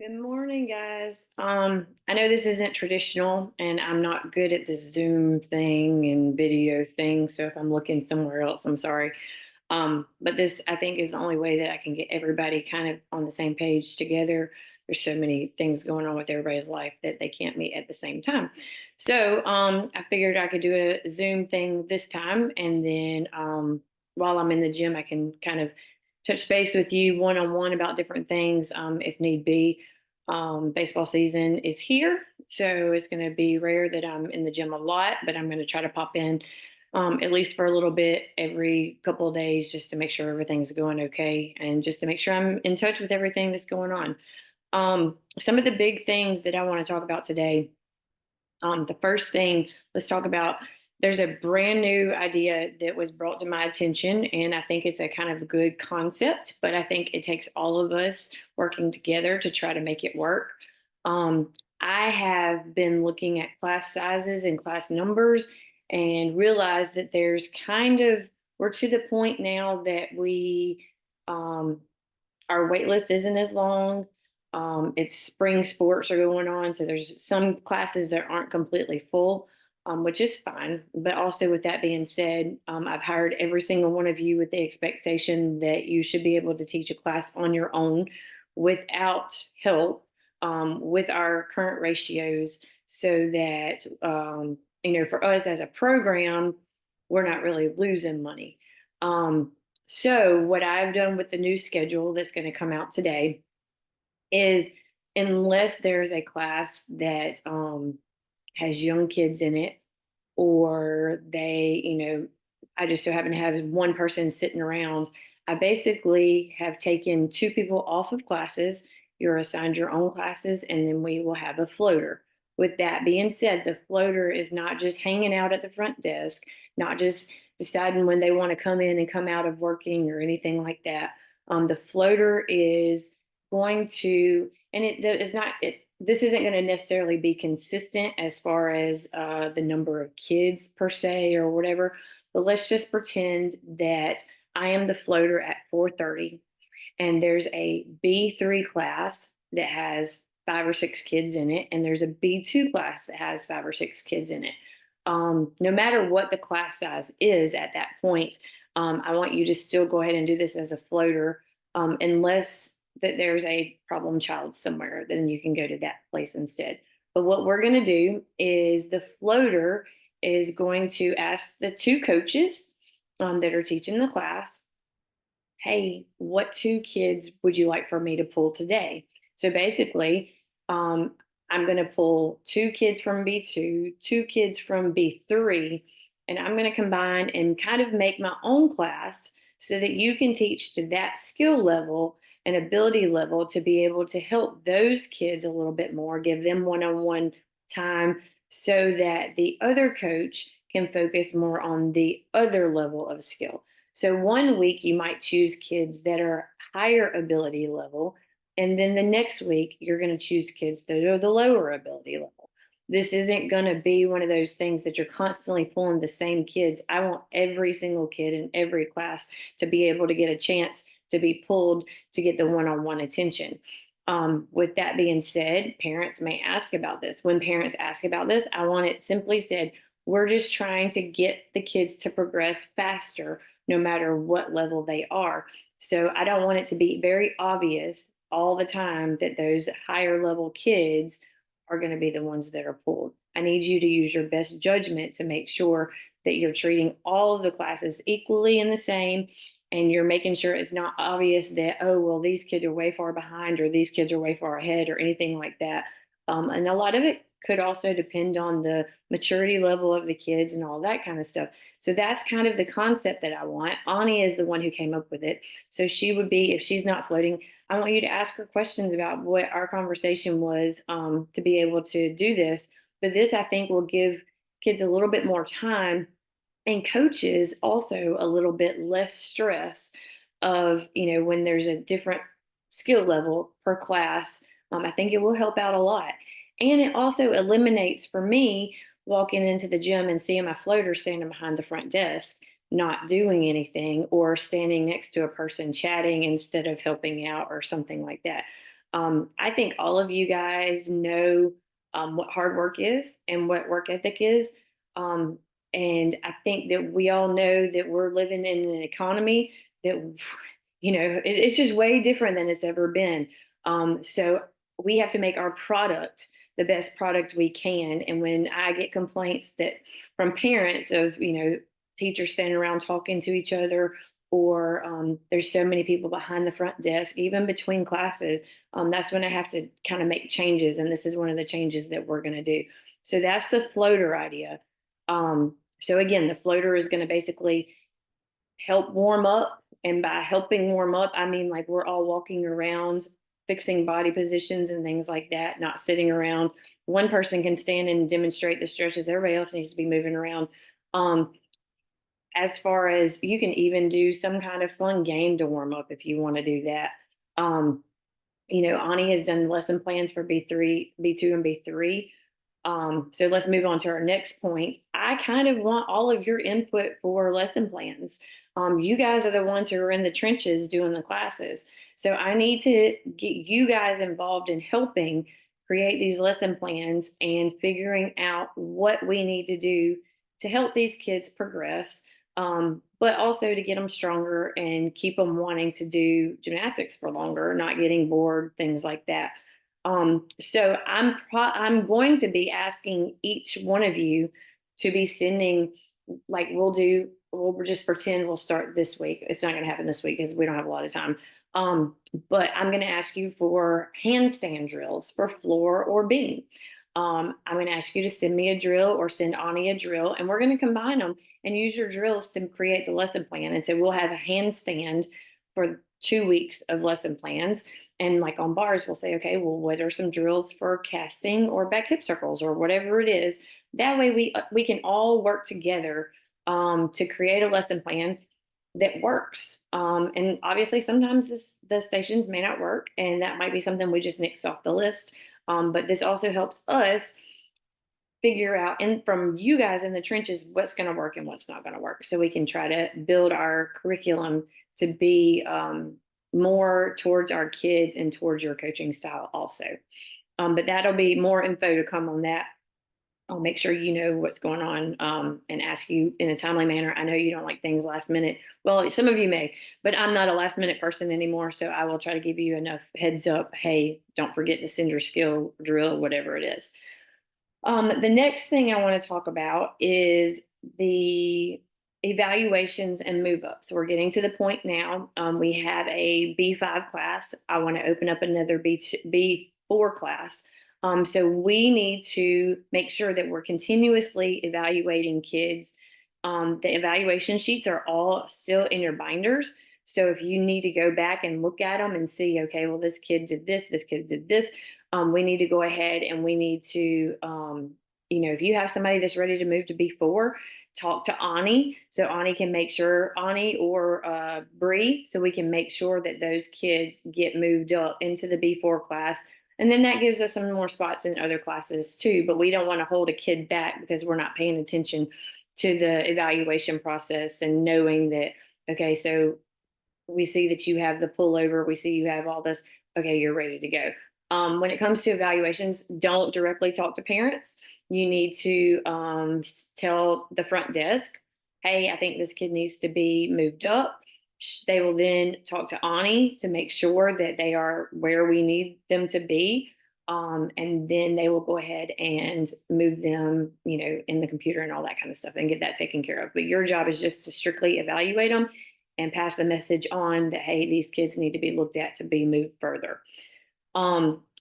Good morning, guys. I know this isn't traditional and I'm not good at the Zoom thing and video thing. So if I'm looking somewhere else, I'm sorry. But this, I think, is the only way that I can get everybody kind of on the same page together. There's so many things going on with everybody's life that they can't meet at the same time. So I figured I could do a Zoom thing this time. And then while I'm in the gym, I can kind of touch base with you one on one about different things if need be. Baseball season is here, so it's going to be rare that I'm in the gym a lot, but I'm going to try to pop in at least for a little bit every couple of days just to make sure everything's going okay and just to make sure I'm in touch with everything that's going on. Some of the big things that I want to talk about today. The first thing, let's talk about there's a brand new idea that was brought to my attention, and I think it's a kind of good concept, but I think it takes all of us working together to try to make it work. I have been looking at class sizes and class numbers and realized that there's we're to the point now that um, our wait list isn't as long. It's spring sports are going on, so there's some classes that aren't completely full, which is fine. But also, with that being said, I've hired every single one of you with the expectation that you should be able to teach a class on your own without help with our current ratios, so that for us as a program, we're not really losing money. So, what I've done with the new schedule that's going to come out today is unless there's a class that has young kids in it, or I just so happen to have one person sitting around, I basically have taken two people off of classes. You're assigned your own classes, and then we will have a floater. With that being said, the floater is not just hanging out at the front desk, not just deciding when they want to come in and come out of working or anything like that. The floater is going to, and is not, this isn't going to necessarily be consistent as far as the number of kids per se or whatever, but let's just pretend that I am the floater at 4:30 and there's a B3 class that has 5 or 6 kids in it, and there's a B2 class that has 5 or 6 kids in it. No matter what the class size is at that point, I want you to still go ahead and do this as a floater, unless that there's a problem child somewhere, then you can go to that place instead. But what we're going to do is the floater is going to ask the two coaches that are teaching the class, hey, what two kids would you like for me to pull today? So basically, I'm going to pull two kids from B2, two kids from B3, and I'm going to combine and kind of make my own class so that you can teach to that skill level and ability level to be able to help those kids a little bit more, give them one on one time so that the other coach can focus more on the other level of skill. So one week you might choose kids that are higher ability level, and then the next week you're going to choose kids that are the lower ability level. This isn't going to be one of those things that you're constantly pulling the same kids. I want every single kid in every class to be able to get a chance to be pulled to get the one on one attention. With that being said, parents may ask about this. When parents ask about this, I want it simply said, we're just trying to get the kids to progress faster no matter what level they are. So I don't want it to be very obvious all the time that those higher level kids are going to be the ones that are pulled. I need you to use your best judgment to make sure that you're treating all of the classes equally and the same, and you're making sure it's not obvious that, oh, well, these kids are way far behind or these kids are way far ahead or anything like that. And a lot of it could also depend on the maturity level of the kids and all that kind of stuff. So that's kind of the concept that I want. Ani is the one who came up with it. So she would be, if she's not floating, I want you to ask her questions about what our conversation was, to be able to do this. But this, I think, will give kids a little bit more time, and coaches also a little bit less stress of, when there's a different skill level per class. I think it will help out a lot. And it also eliminates for me walking into the gym and seeing my floater standing behind the front desk, not doing anything, or standing next to a person chatting instead of helping out or something like that. I think all of you guys know what hard work is and what work ethic is. Um, and I think that we all know that we're living in an economy that, it's just way different than it's ever been. So we have to make our product the best product we can. And when I get complaints that from parents of, teachers standing around talking to each other, or there's so many people behind the front desk, even between classes, that's when I have to kind of make changes. And this is one of the changes that we're going to do. So that's the floater idea. So again, the floater is going to basically help warm up. And by helping warm up, I mean like we're all walking around, fixing body positions and things like that, not sitting around. One person can stand and demonstrate the stretches, everybody else needs to be moving around. Um, as far as you can even do some kind of fun game to warm up if you want to do that. Um, Ani has done lesson plans for B3, B2, and B3. So let's move on to our next point. I kind of want all of your input for lesson plans. You guys are the ones who are in the trenches doing the classes. So I need to get you guys involved in helping create these lesson plans and figuring out what we need to do to help these kids progress, but also to get them stronger and keep them wanting to do gymnastics for longer, not getting bored, things like that. So I'm going to be asking each one of you to be sending, like we'll just pretend we'll start this week. It's not going to happen this week because we don't have a lot of time. But I'm going to ask you for handstand drills for floor or beam. I'm going to ask you to send me a drill or send Ani a drill, and we're going to combine them and use your drills to create the lesson plan. And so we'll have a handstand for 2 weeks of lesson plans. And like on bars, we'll say, okay, well, what are some drills for casting or back hip circles or whatever it is? That way we can all work together to create a lesson plan that works. And obviously sometimes the stations may not work, and that might be something we just nix off the list. But this also helps us figure out, and from you guys in the trenches, what's going to work and what's not going to work, so we can try to build our curriculum to be more towards our kids and towards your coaching style also. But that'll be more info to come on that. I'll make sure you know what's going on, and ask you in a timely manner. I know you don't like things last minute. Well, some of you may, but I'm not a last minute person anymore. So I will try to give you enough heads up. Hey, don't forget to send your skill drill, whatever it is. The next thing I want to talk about is the evaluations and move up. So we're getting to the point now. We have a B5 class. I want to open up another B4 class. So we need to make sure that we're continuously evaluating kids. The evaluation sheets are all still in your binders. So if you need to go back and look at them and see, okay, well, this kid did this kid did this, we need to go ahead and we need to, if you have somebody that's ready to move to B4, talk to Ani, so Ani can make sure, Ani or Bree, so we can make sure that those kids get moved up into the B4 class. And then that gives us some more spots in other classes too, but we don't want to hold a kid back because we're not paying attention to the evaluation process and knowing that, okay, so we see that you have the pullover, we see you have all this, okay, you're ready to go. When it comes to evaluations, don't directly talk to parents. You need to tell the front desk, hey, I think this kid needs to be moved up. They will then talk to Ani to make sure that they are where we need them to be. And then they will go ahead and move them, in the computer and all that kind of stuff and get that taken care of. But your job is just to strictly evaluate them and pass the message on that, hey, these kids need to be looked at to be moved further.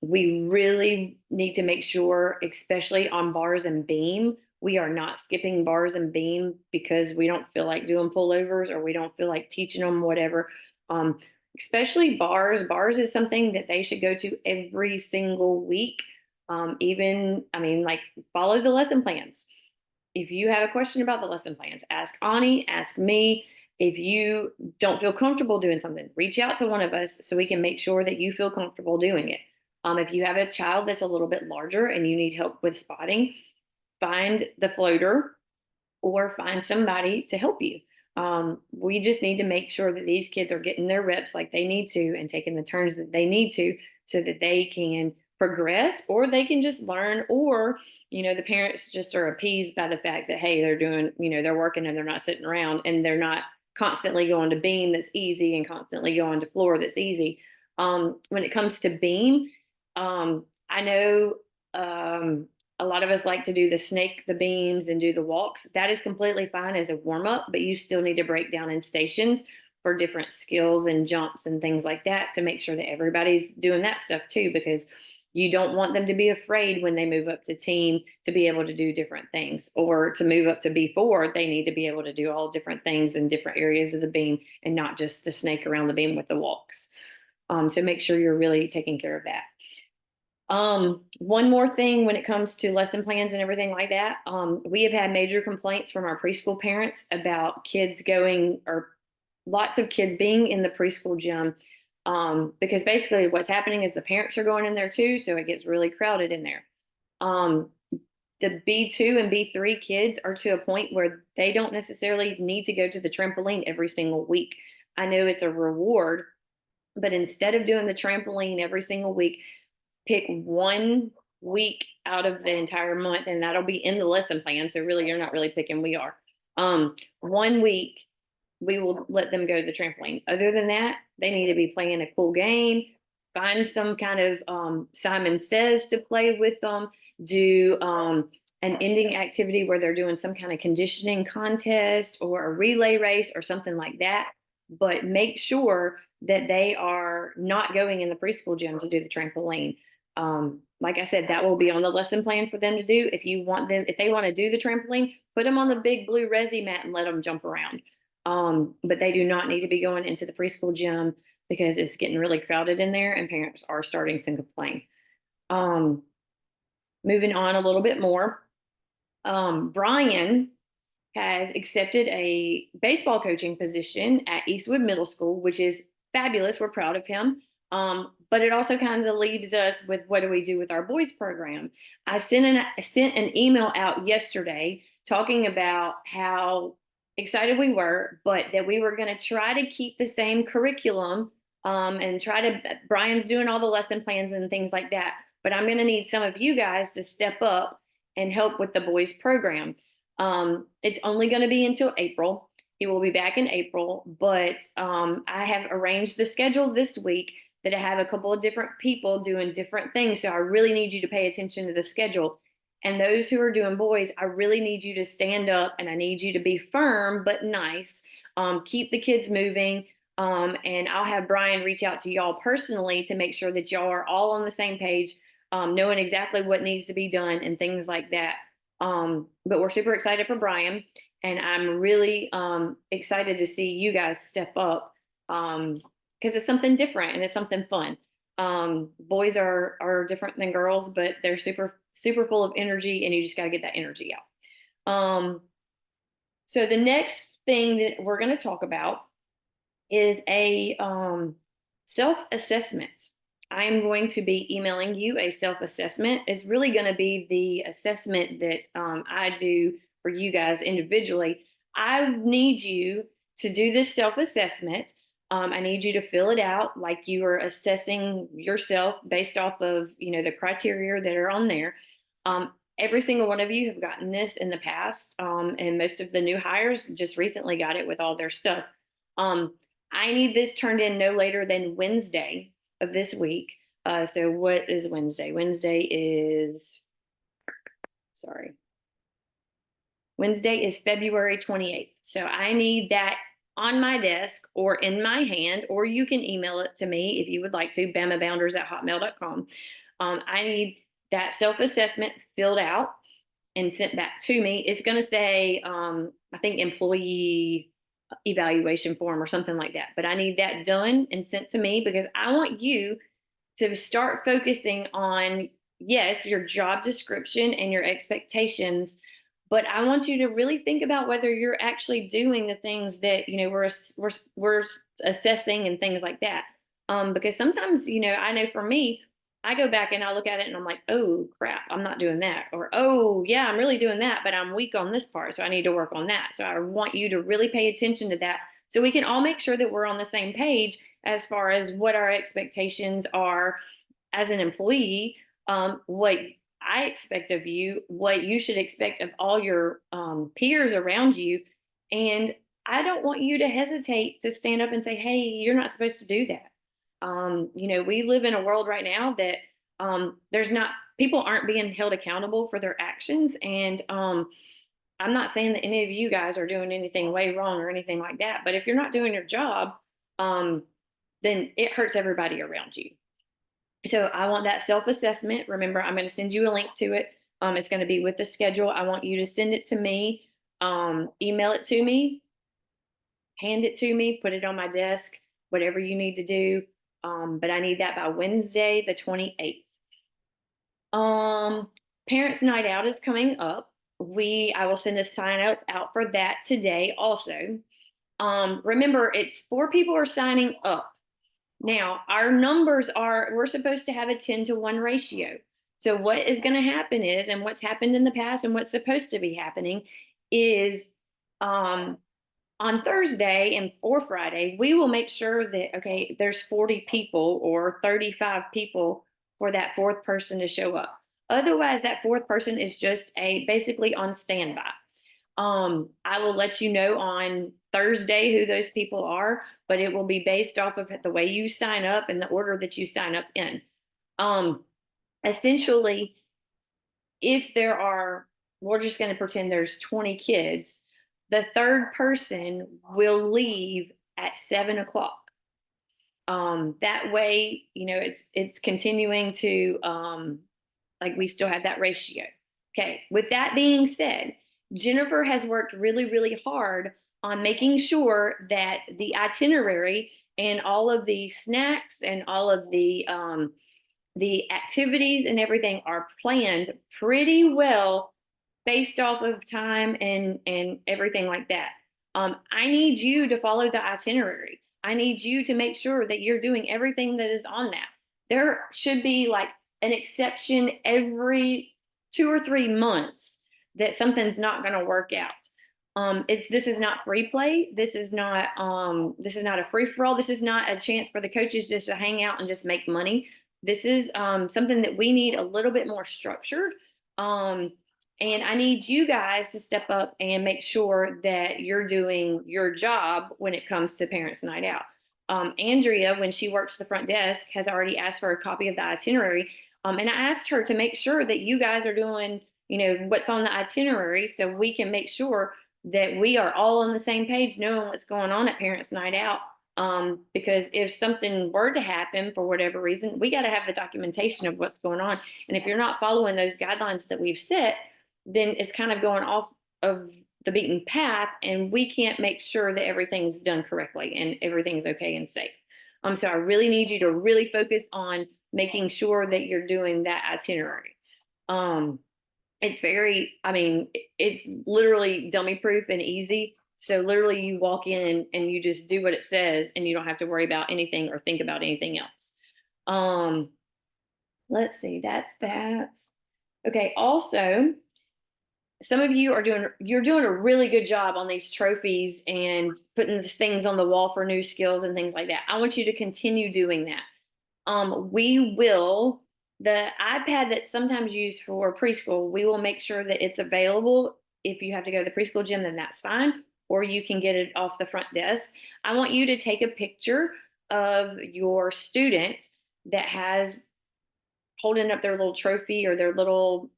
We really need to make sure, especially on bars and beam, we are not skipping bars and beam because we don't feel like doing pullovers or we don't feel like teaching them whatever. Especially bars. Bars is something that they should go to every single week. Like follow the lesson plans. If you have a question about the lesson plans, ask Ani, ask me. If you don't feel comfortable doing something, reach out to one of us so we can make sure that you feel comfortable doing it. If you have a child that's a little bit larger and you need help with spotting, find the floater or find somebody to help you. We just need to make sure that these kids are getting their reps like they need to and taking the turns that they need to so that they can progress, or they can just learn, or the parents just are appeased by the fact that, hey, they're doing, they're working and they're not sitting around, and they're not constantly going to beam that's easy and constantly going to floor that's easy. When it comes to beam, I know a lot of us like to do the beams and do the walks. That is completely fine as a warm up, but you still need to break down in stations for different skills and jumps and things like that to make sure that everybody's doing that stuff too, because you don't want them to be afraid when they move up to team to be able to do different things, or to move up to B4, they need to be able to do all different things in different areas of the beam and not just the snake around the beam with the walks. So make sure you're really taking care of that. One more thing when it comes to lesson plans and everything like that, we have had major complaints from our preschool parents about kids going, or lots of kids being in the preschool gym, because basically what's happening is the parents are going in there too, so it gets really crowded in there. Um, the B2 and B3 kids are to a point where they don't necessarily need to go to the trampoline every single week. I know it's a reward, but instead of doing the trampoline every single week, pick 1 week out of the entire month, and that'll be in the lesson plan. So really, you're not really picking, we are. 1 week, we will let them go to the trampoline. Other than that, they need to be playing a cool game, find some kind of Simon Says to play with them, do an ending activity where they're doing some kind of conditioning contest or a relay race or something like that. But make sure that they are not going in the preschool gym to do the trampoline. Like I said, that will be on the lesson plan for them to do. If they want to do the trampoline, put them on the big blue resi mat and let them jump around. But they do not need to be going into the preschool gym because it's getting really crowded in there and parents are starting to complain. Moving on a little bit more, Brian has accepted a baseball coaching position at Eastwood Middle School, which is fabulous. We're proud of him. But it also kind of leaves us with, what do we do with our boys program? I sent an email out yesterday talking about how excited we were, but that we were going to try to keep the same curriculum, and Brian's doing all the lesson plans and things like that. But I'm going to need some of you guys to step up and help with the boys program. It's only going to be until April. He will be back in April, but I have arranged the schedule this week that I have a couple of different people doing different things. So I really need you to pay attention to the schedule. And those who are doing boys, I really need you to stand up, and I need you to be firm but nice. Keep the kids moving. And I'll have Brian reach out to y'all personally to make sure that y'all are all on the same page, knowing exactly what needs to be done and things like that. But we're super excited for Brian, and I'm really excited to see you guys step up, because it's something different and it's something fun. Boys are different than girls, but they're super full of energy, and you just got to get that energy out. So the next thing that we're going to talk about is a self-assessment. I am going to be emailing you a self-assessment. It's really going to be the assessment that I do for you guys individually. I need you to do this self-assessment. I need you to fill it out like you are assessing yourself based off of, the criteria that are on there. Every single one of you have gotten this in the past, and most of the new hires just recently got it with all their stuff. I need this turned in no later than Wednesday of this week. So what is Wednesday? Wednesday is February 28th. So I need that on my desk or in my hand, or you can email it to me if you would like to, bamabounders@hotmail.com. I need that self-assessment filled out and sent back to me. It's going to say, I think, employee evaluation form or something like that. But I need that done and sent to me, because I want you to start focusing on, yes, your job description and your expectations, but I want you to really think about whether you're actually doing the things that, we're assessing and things like that. Because sometimes, I know for me, I go back and I look at it and I'm like, oh crap, I'm not doing that. Or, oh yeah, I'm really doing that, but I'm weak on this part, so I need to work on that. So I want you to really pay attention to that, so we can all make sure that we're on the same page as far as what our expectations are, as an employee, what I expect of you, what you should expect of all your peers around you. And I don't want you to hesitate to stand up and say, hey, you're not supposed to do that. We live in a world right now that there's not, people aren't being held accountable for their actions. And I'm not saying that any of you guys are doing anything way wrong or anything like that, but if you're not doing your job, um, then it hurts everybody around you. So I want that self-assessment. Remember, I'm going to send you a link to it. It's going to be with the schedule. I want you to send it to me, email it to me, hand it to me, put it on my desk, whatever you need to do. But I need that by Wednesday, the 28th. Um, Parents Night Out is coming up. I will send a sign up out for that today also. Remember, it's 4 people are signing up. Now, our numbers are, we're supposed to have a 10-to-1 ratio. So what is going to happen is, and what's happened in the past and what's supposed to be happening is, on Thursday and or Friday, we will make sure that, okay, there's 40 people or 35 people for that fourth person to show up. Otherwise, that fourth person is just basically on standby. I will let you know on Thursday who those people are, but it will be based off of the way you sign up and the order that you sign up in. Essentially, if there are, we're just going to pretend there's 20 kids, the third person will leave at 7 o'clock. That way, it's continuing to, like, we still have that ratio. Okay. With that being said, Jennifer has worked really, really hard on making sure that the itinerary and all of the snacks and all of the activities and everything are planned pretty well based off of time and everything like that. I need you to follow the itinerary. I need you to make sure that you're doing everything that is on that. There should be like an exception every 2 or 3 months that something's not going to work out. This is not free play. This is not a free for all. This is not a chance for the coaches just to hang out and just make money. This is something that we need a little bit more structured. And I need you guys to step up and make sure that you're doing your job when it comes to Parents Night Out. Andrea, when she works the front desk, has already asked for a copy of the itinerary. And I asked her to make sure that you guys are doing, what's on the itinerary so we can make sure that we are all on the same page, knowing what's going on at Parents Night Out. Because if something were to happen for whatever reason, we got to have the documentation of what's going on. And if you're not following those guidelines that we've set, then it's kind of going off of the beaten path, and we can't make sure that everything's done correctly and everything's okay and safe. So I really need you to really focus on making sure that you're doing that itinerary. It's literally dummy proof and easy. So literally you walk in and you just do what it says and you don't have to worry about anything or think about anything else. Let's see, that's that. Okay. Also, some of you you're doing a really good job on these trophies and putting these things on the wall for new skills and things like that. I want you to continue doing that. The iPad that's sometimes used for preschool, we will make sure that it's available. If you have to go to the preschool gym, then that's fine, or you can get it off the front desk. I want you to take a picture of your student that has holding up their little trophy or their little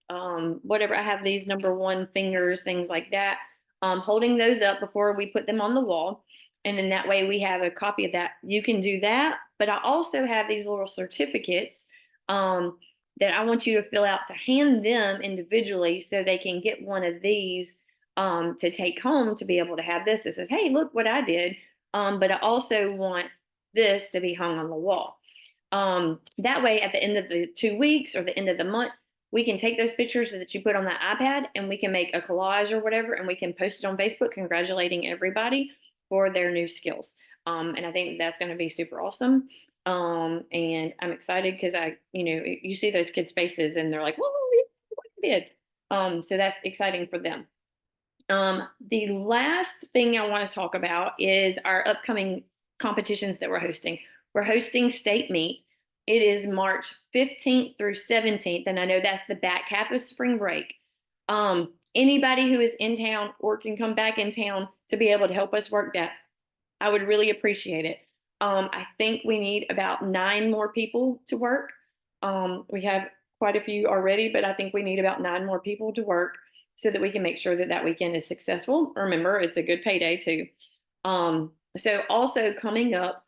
whatever. I have these number 1 fingers, things like that. Holding those up before we put them on the wall. And then that way we have a copy of that. You can do that. But I also have these little certificates that I want you to fill out to hand them individually so they can get one of these to take home to be able to have this. That says, hey, look what I did. But I also want this to be hung on the wall. That way, at the end of the 2 weeks or the end of the month, we can take those pictures that you put on that iPad and we can make a collage or whatever, and we can post it on Facebook congratulating everybody for their new skills. And I think that's going to be super awesome. And I'm excited because you see those kids' faces and they're like, whoa, what I did. So that's exciting for them. The last thing I want to talk about is our upcoming competitions that we're hosting. We're hosting state meet It is March 15th through 17th, and I know that's the back half of spring break. Anybody who is in town or can come back in town to be able to help us work that, I would really appreciate it. I think we need about 9 more people to work. We have quite a few already, but I think we need about 9 more people to work so that we can make sure that that weekend is successful. Remember, it's a good payday too. So also coming up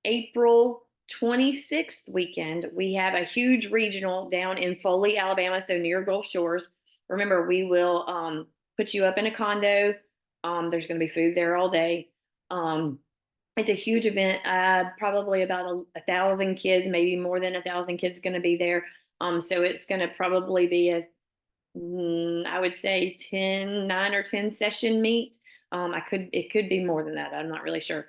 April 26th weekend, we have a huge regional down in Foley, Alabama, so near Gulf Shores. Remember, we will put you up in a condo. There's going to be food there all day. It's a huge event. Probably about 1,000 kids, maybe more than 1,000 kids, going to be there. So it's going to probably be I would say 9 or 10 session meet. It could be more than that. I'm not really sure.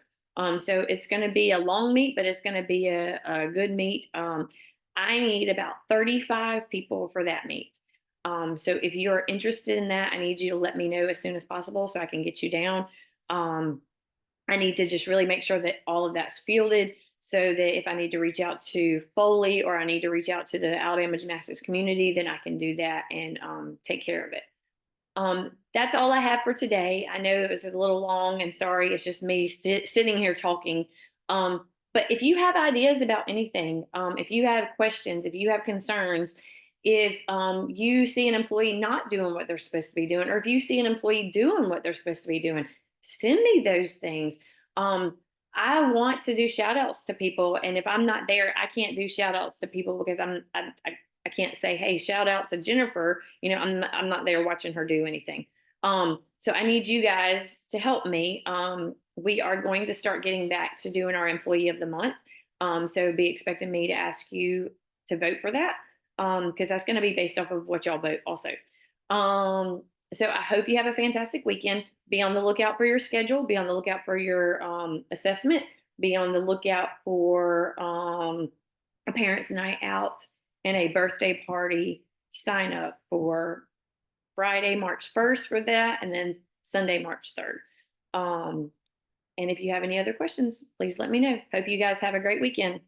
So it's going to be a long meet, but it's going to be a good meet. I need about 35 people for that meet. So if you're interested in that, I need you to let me know as soon as possible so I can get you down. I need to just really make sure that all of that's fielded so that if I need to reach out to Foley or I need to reach out to the Alabama gymnastics community, then I can do that and take care of it. That's all I have for today. I know it was a little long and sorry, it's just me sitting here talking. But if you have ideas about anything, if you have questions, if you have concerns, if you see an employee not doing what they're supposed to be doing, or if you see an employee doing what they're supposed to be doing, send me those things. I want to do shout outs to people. And if I'm not there, I can't do shout outs to people because I can't say, hey, shout out to Jennifer. I'm not there watching her do anything. So I need you guys to help me. We are going to start getting back to doing our employee of the month. So be expecting me to ask you to vote for that. Because that's going to be based off of what y'all vote also. So I hope you have a fantastic weekend. Be on the lookout for your schedule. Be on the lookout for your assessment. Be on the lookout for a parents' night out and a birthday party sign up for Friday, March 1st for that, and then Sunday, March 3rd. And if you have any other questions, please let me know. Hope you guys have a great weekend.